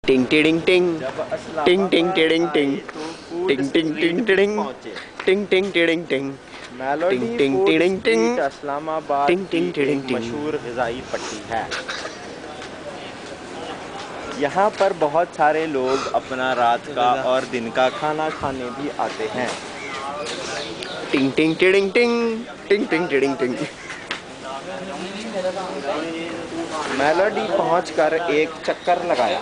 टिंग टिंग टिंग जब टिंग टिंग टिंग टिंग टिंग टिंग टिंग टिंग टिंग टिंग टिंग टिंग टिंग मेलोडी टिंग फूड टिंग टिंग स्ट्रीट इस्लामाबाद टिंग की टिंग टिंग एक टिंग। मशहूर ग़िज़ाई पट्टी है। यहाँ पर बहुत सारे लोग अपना रात का और दिन का खाना खाने भी आते हैं। टिंग टिंग टिंग टिंग टिंग टिंग टिंग टिंग। मेलोडी पहुंचकर एक चक्कर लगाया।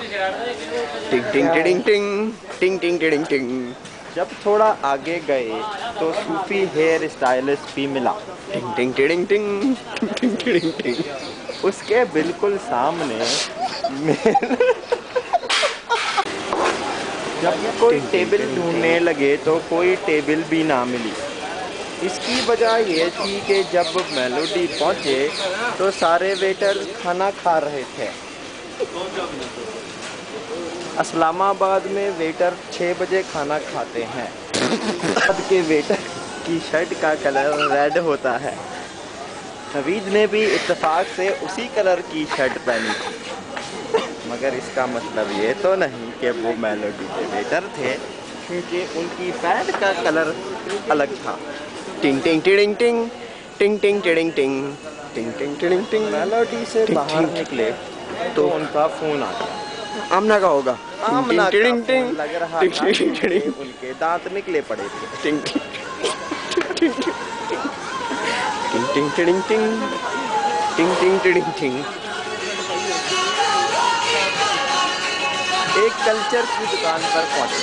टिंग टिंग टिंग टिंग टिंग टिंग टिंग टिंग। जब थोड़ा आगे गए तो सूफी हेयर स्टाइलिस्ट भी मिला। टिंग टिंग टिंग टिंग टिंग टिंग टिंग। उसके बिल्कुल सामने जब कोई टेबल ढूंढने लगे तो कोई टेबल भी ना मिली। इसकी वजह ये थी कि जब मेलोडी पहुंचे तो सारे वेटर खाना खा रहे थे। इस्लामाबाद में वेटर 6 बजे खाना खाते हैं। अब के वेटर की शर्ट का कलर रेड होता है। नवीद ने भी इत्तेफाक से उसी कलर की शर्ट पहनी थी, मगर इसका मतलब ये तो नहीं कि वो मेलोडी के वेटर थे, क्योंकि उनकी पैंट का कलर अलग था। टिंग टिंग टिंग टिंग टिंग टिंग टिंग टिंग टिंग टिंग टिंग टिंग। मेलोडी से बाहर निकले तो उनका फ़ोन आ गया। आमना का होगा। आमना का टिंग फ़ोन लग रहा था क्योंकि टिंग उनके दांत निकले पड़े थे। टिंग टिंग टिंग टिंग टिंग टिंग टिंग टिंग। एक कल्चर की दुकान पर पहुंचे।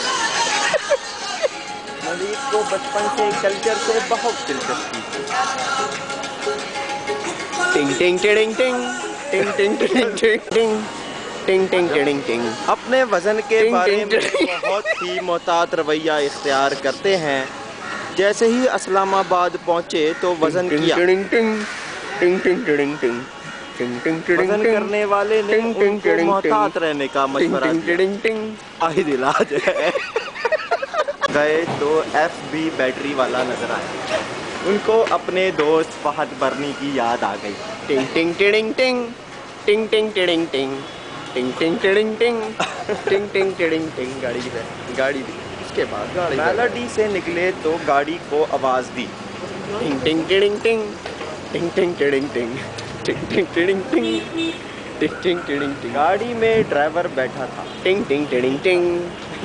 नवीद को बचपन से कल्चर से बहुत दिलचस्पी थी। टिंग टिंग टिंग टिंग टिंग टिंग टिंग टिंग टिंग टिंग टिंग टिंग। अपने वज़न के टिंग बारे टिंग में टिंग। बहुत ही मोहतात रवैया इख्तियार करते हैं। जैसे ही इस्लामाबाद पहुंचे तो वज़न किया। टिंग टिंग टिंग टिंग टिंग टिंग टिंग टिंग टिंग वज़न टिंग करने वाले ने टिंग टिंग उनको टिंग मोहतात टिंग रहने का टिंग मशवरा टिंग दिया। टिंग टिंग। आहिद इलाज है। गए तो FB बैटरी वाला नजर आया। उनको अपने दोस्त फहद बरनी की याद आ गई। टिंग टिंग टिंग टिंग टिंग टिंग टिंग टिंग टिंग टिंग टिंग टिंग टिंग टिंग टिंग टिंग। गाड़ी है, गाड़ी दी इसके बाद गाड़ी। मेलोडी से निकले तो गाड़ी को आवाज़ दी। टिंग टिंग टिंग टिंग टिंग टिंग टिंग टिंग टिंग टिंग टिंग टिंग टिंग टिंग टिंग टिंग। गाड़ी में ड्राइवर बैठा था। टिंग टिंग टिंग टिंग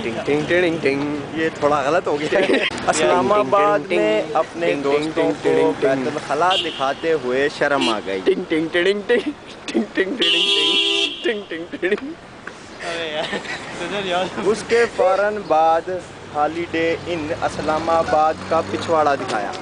टिंग टिंग टिंग टिंग। ये थोड़ा गलत हो गया है। इस्लामाबाद में अपने दोस्तों को बैतुल खला दिखाते हुए शर्म आ गई। टिंग टिंग टिंग टिंग टिंग टिंग टिंग टिंग टिंग टिंग। उसके फौरन बाद हॉलीडे इन इस्लामाबाद का पिछवाड़ा दिखाया।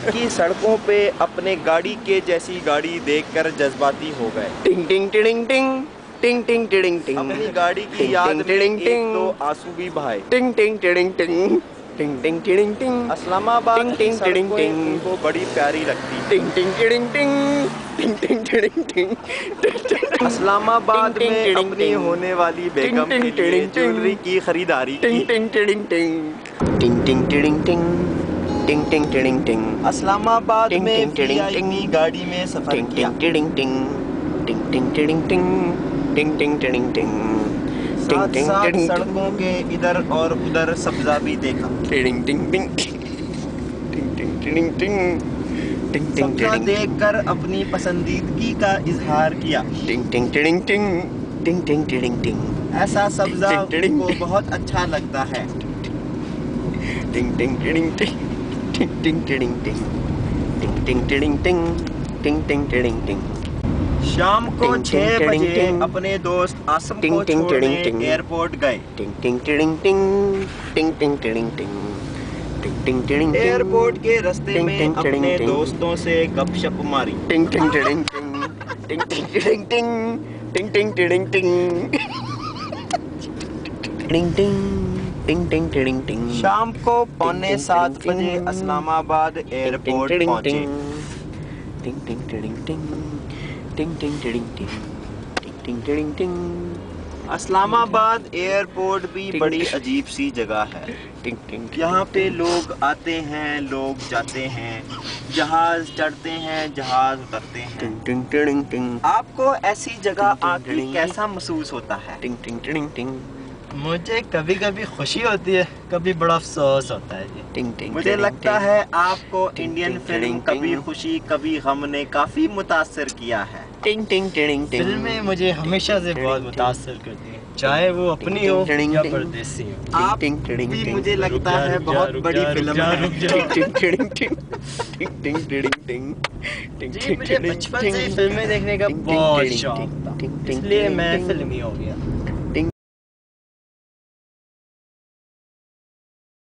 की सड़कों पे अपने गाड़ी के जैसी गाड़ी देखकर जज्बाती हो गए। टिंग टिंग टिंग टिंग टिंग टिंग टिंग टिंग। अपनी गाड़ी की याद में एक तो आंसू भी बहाए। टिंग टिंग टिंग टिंग टिंग टिंग टिंग टिंग। इस्लामाबाद की सड़कें उनको बड़ी प्यारी लगती। टिंग टिंग टिंग टिंग टिंग टिंग टिंग टिंग। इस्लामाबाद में अपनी होने वाली बेगम के लिए ज्वेलरी की खरीदारी की। टिंग टिंग टिंग टिंग टिंग टिंग टिंग टिंग टिंग टिंग टिंग टिंग। इस्लामाबाद में VIP गाड़ी में सफर किया। टिंग टिंग टिंग टिंग टिंग टिंग टिंग टिंग टिंग टिंग। साथ साथ सड़कों के इधर और उधर सब्जा भी देखा। टिंग टिंग टिंग टिंग टिंग टिंग टिंग टिंग टिंग सब्जा देखकर अपनी पसंदीदगी का इजहार किया। टिंग टिंग टिंग टिंग टिंग टिंग टिंग टिंग। ऐसा सब्जा उनको बहुत अच्छा लगता है। टिंग टिंग टिंग टिंग टिंग टिंग टिंग टिंग टिंग टिंग टिंग टिंग टिंग टिंग। शाम को 6 बजे अपने दोस्त आसम को छोड़ने एयरपोर्ट गए। टिंग टिंग टिंग टिंग टिंग टिंग टिंग टिंग टिंग। एयरपोर्ट के रास्ते में अपने दोस्तों से गपशप मारी। टिंग टिंग टिंग टिंग टिंग टिंग टिंग टिंग टिंग टिंग टिंग टिंग टिंग टिंग टिंग। शाम को 6:45 बजे इस्लामाबाद एयरपोर्ट पहुंचे। टिंग टिंग टिंग टिंग टिंग टिंग टिंग टिंग टिंग टिंग टिंग टिंग इस्लामाबाद एयरपोर्ट भी टिंग। बड़ी अजीब सी जगह है। टिंग टिंग यहाँ पे लोग आते हैं, लोग जाते हैं, जहाज चढ़ते हैं, जहाज उतरते हैं। टिंग टिंग टिंग टिंग आपको ऐसी जगह टिंग, आके टिंग। कैसा महसूस होता है? टिंग टिंग टिंग टिंग मुझे कभी कभी खुशी होती है, कभी बड़ा अफसोस होता है जी। टिंग टिंग मुझे टिंग, लगता टिंग। है आपको टिंग, इंडियन टिंग, फिल्म टिंग, कभी टिंग। खुशी कभी गम ने काफी मुतासर किया है। टिंग टिंग टिंग टिंग फिल्में मुझे हमेशा से बहुत मुतासर करती हैं, चाहे वो अपनी हो टिंग, या टिंग। परदेसी हो। आप टिंग टिंग भी टिंग। मुझे लगता है बहुत बड़ी फिल्म है। टिंग टिंग टिंग टिंग टिंग टिंग टिंग टिंग जी मुझे बचपन से ही फिल्में देखने का टिंग, टिंग, बहुत टिंग, शौक टिंग, था, टिंग, टिंग, इसलिए टिंग, मैं टिंग। फिल्मी हो गया।